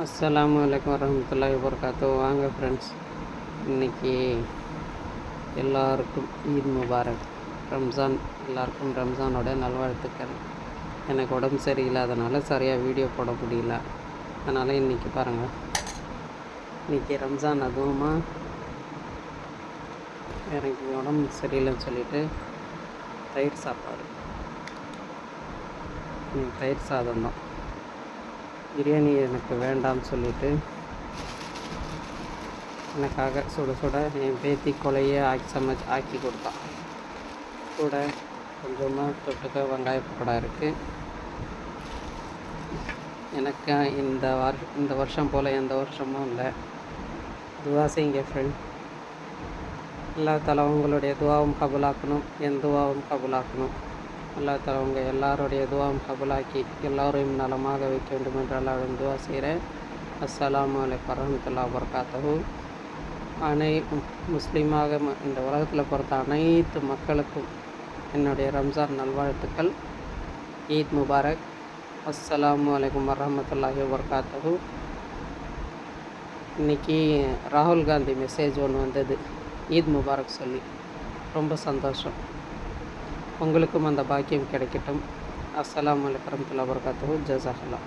அஸ்ஸலாமு அலைக்கும் வரஹ்மத்துல்லாஹி வபரகாத்துஹு. வாங்க ஃப்ரெண்ட்ஸ், இன்றைக்கி எல்லாருக்கும் ஈத் முபாரக். எல்லாருக்கும் ரம்ஜானோட நல்வாழ்த்துக்கள். எனக்கு உடம்பு சரியில்லாதனால சரியாக வீடியோ போட முடியல. அதனால் இன்றைக்கி பாருங்கள், இன்றைக்கி ரம்ஜான், அதுவுமா எனக்கு உடம்பு சரியில்லைன்னு சொல்லிவிட்டு தயிர் சாப்பாடு, தயிர் சாதம் தான். பிரியாணி எனக்கு வேண்டாம்னு சொல்லிவிட்டு எனக்காக சுட சுட என் பேத்தி கொலையே ஆக்கி கொடுத்தான். கூட கொஞ்சமாக தொட்டுக்க வெங்காய பக்கோடா இருக்குது. எனக்கு இந்த வருஷம் போல் எந்த வருஷமும் இல்லை. துவா செய்யுங்க ஃப்ரெண்ட். அல்லாஹ் தஆலா உங்களுடைய துவாவும் கபூலாக்கணும், என் துவாவும் கபூலாக்கணும். அல்லாஹ் தஆலா உங்கள் எல்லாருடைய துவாவும் கபூலாக்கி எல்லோரையும் நலமாக வைக்க வேண்டும் என்று அல்லாஹ்விடம் துவா செய்கிறேன். அஸ்ஸலாமு அலைக்கும் வரஹ்மத்துல்லாஹி வபரகாத்துஹு. முஸ்லீமாக இந்த உலகத்தில் பிறந்த அனைத்து மக்களுக்கும் என்னுடைய ரம்ஜான் நல்வாழ்த்துக்கள். ஈத் முபாரக். அஸ்ஸலாமு அலைக்கும் வரஹ்மத்துல்லாஹி வபரகாத்துஹு. இன்றைக்கி ராகுல் காந்தி மெசேஜ் ஒன்று வந்தது, ஈத் முபாரக் சொல்லி. ரொம்ப சந்தோஷம். உங்களுக்கும் அந்த பாக்கியம் கிடைக்கட்டும். அஸ்ஸலாமு அலைக்கும் வரஹ்மத்துல்லாஹி வபரகாத்துஹு. ஜஸாக்கல்லாஹ்.